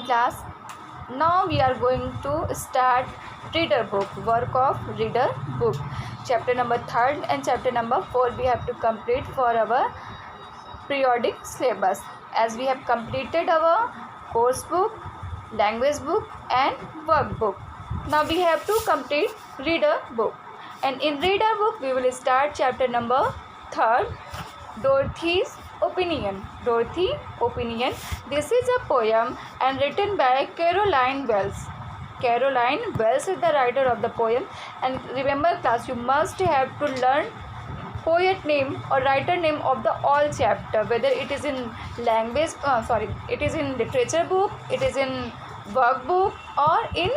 morning class. Now we are going to start reader book, work of reader book. Chapter number 3 and chapter number 4 we have to complete for our periodic syllabus, as we have completed our course book, language book and workbook. Now we have to complete reader book, and in reader book we will start chapter number 3, Dorothy's Opinion. Dorothy Opinion. This is a poem and written by Caroline Wells. Caroline Wells is the writer of the poem. And remember class, you must have to learn poet name or writer name of the all chapter, whether it is in language it is in literature book, it is in workbook or in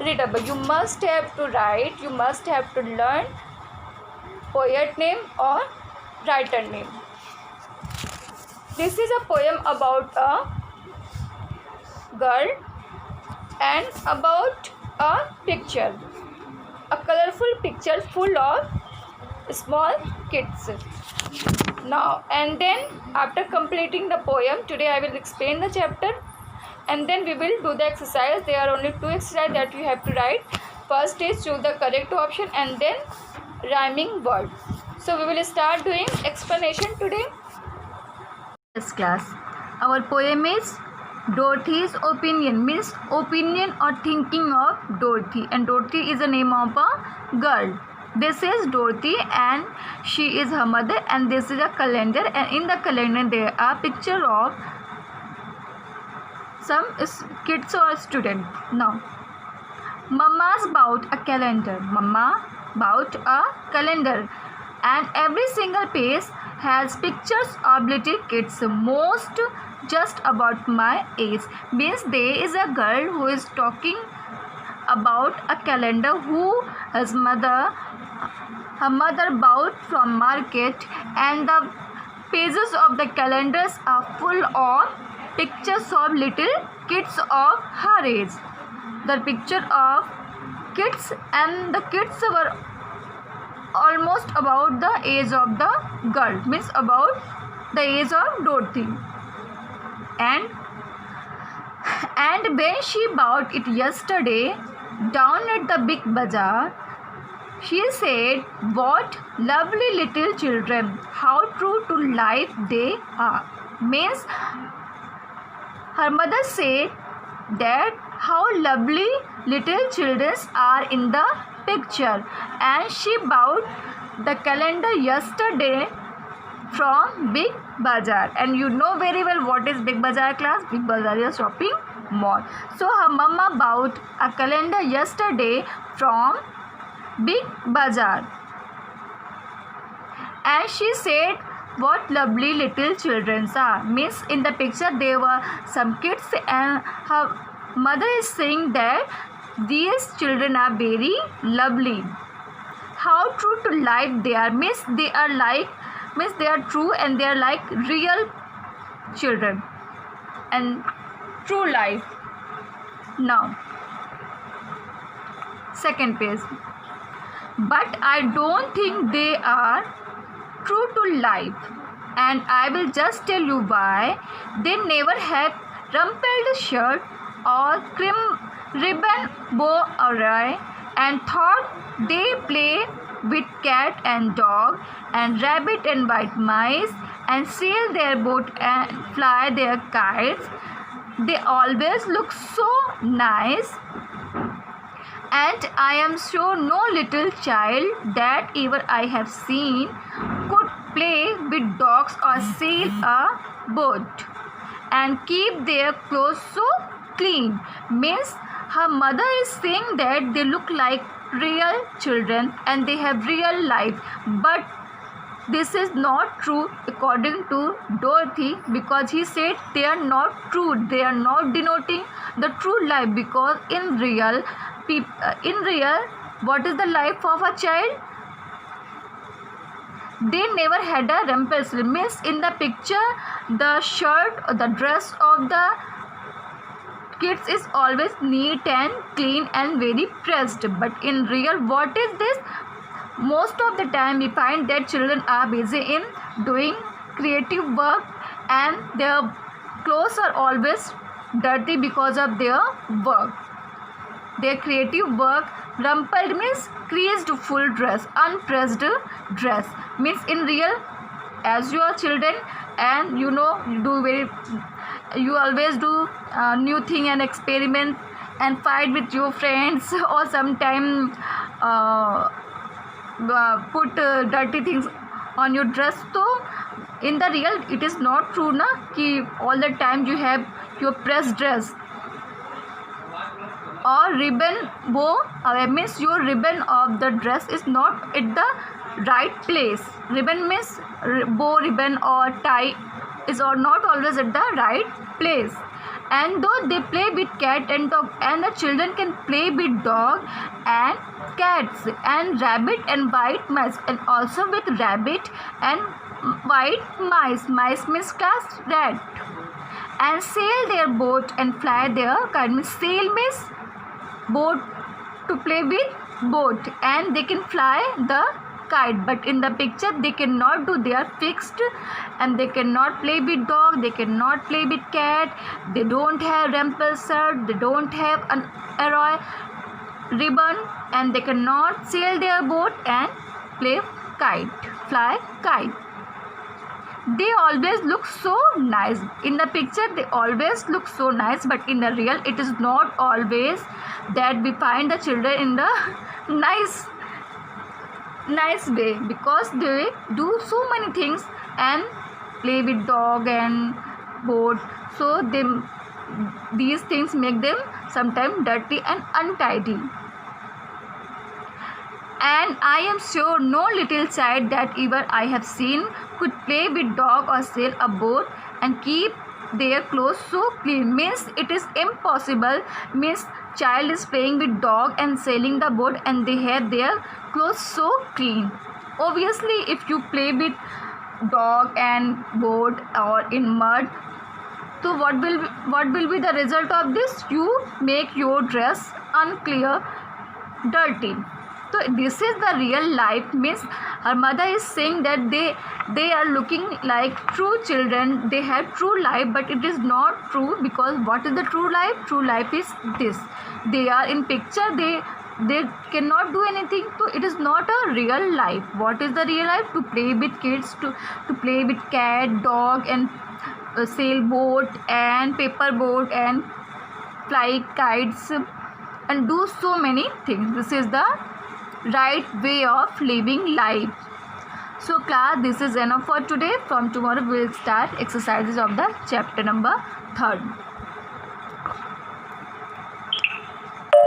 reader book. You must have to write, you must have to learn poet name or writer name. This is a poem about a girl and about a picture, a colorful picture full of small kids. Now and then, after completing the poem, today I will explain the chapter and then we will do the exercise. There are only 2 exercises that you have to write. First is choose the correct option and then rhyming word. So we will start doing explanation today. This class, our poem is Dorothy's Opinion, means opinion or thinking of Dorothy, and Dorothy is the name of a girl. This is Dorothy and she is her mother, and this is a calendar, and in the calendar there are picture of some kids or student. Now, Mama's bought a calendar. Mama bought a calendar, and every single page has pictures of little kids, most just about my age. Means there is a girl who is talking about a calendar who her mother bought from market, and the pages of the calendars are full of pictures of little kids of her age. The picture of kids, and the kids were almost about the age of the girl, means about the age of Dorothy. And when she bought it yesterday down at the big bazaar, she said, "What lovely little children, how true to life they are." Means her mother said that how lovely little children are in the picture, and she bought the calendar yesterday from Big Bazaar. And you know very well what is Big Bazaar class. Big Bazaar is a shopping mall. So her mama bought a calendar yesterday from Big Bazaar, and she said, "What lovely little children are." Means in the picture there were some kids, and her mother is saying that these children are very lovely. How true to life they are. Means they are true, and they are like real children and true life. Now, second page. But I don't think they are true to life, and I will just tell you why. They never have rumpled shirt or ribbon bow awry, and thought they play with cat and dog and rabbit and white mice, and sail their boat and fly their kites. They always look so nice, and I am sure no little child that ever I have seen could play with dogs or sail a boat and keep their clothes so clean. Means her mother is saying that they look like real children and they have real life, but this is not true according to Dorothy, because he said they are not true, they are not denoting the true life, because in real what is the life of a child? They never had a rumples. Means in the picture the shirt or the dress of the kids is always neat and clean and very pressed, but in real what is this? Most of the time we find that children are busy in doing creative work, and their clothes are always dirty because of their work. Their creative work. Rumpled means creased full dress, unpressed dress. Means in real, as you are children and you always do new thing and experiment and fight with your friends or sometime put dirty things on your dress. So in the real it is not true na ki all the time you have your pressed dress. Or ribbon bow means your ribbon of the dress is not at the right place. Ribbon means bow, ribbon or tie is not always at the right place. And though they play with cat and dog, and the children can play with dog and cats and rabbit and white mice, and also with rabbit and white mice. Mice means class rat. And sail their boat and fly their kite. Means sail means boat, to play with boat, and they can fly the kite. But in the picture they cannot do. They are fixed and they cannot play with dog, they cannot play with cat, they don't have rumpled shirt, they don't have an arrow ribbon, and they cannot sail their boat and play fly kite. They always look so nice. In the picture they always look so nice, but in the real it is not always that we find the children in the nice way, because they do so many things and play with dog and boat. So these things make them sometimes dirty and untidy. And I am sure no little child that ever I have seen could play with dog or sail a boat and keep their clothes so clean. Means it is impossible. Means child is playing with dog and sailing the boat and they have their clothes so clean. Obviously if you play with dog and boat or in mud, so what will be the result of this? You make your dress unclear, dirty. So this is the real life. Means her mother is saying that they are looking like true children, they have true life, but it is not true, because what is the true life? True life is this. They are in picture, they cannot do anything, so it is not a real life. What is the real life? To play with kids, to play with cat, dog and sailboat and paper boat and fly kites and do so many things. This is the right way of living life. So class, this is enough for today. From tomorrow we will start exercises of the chapter number 3.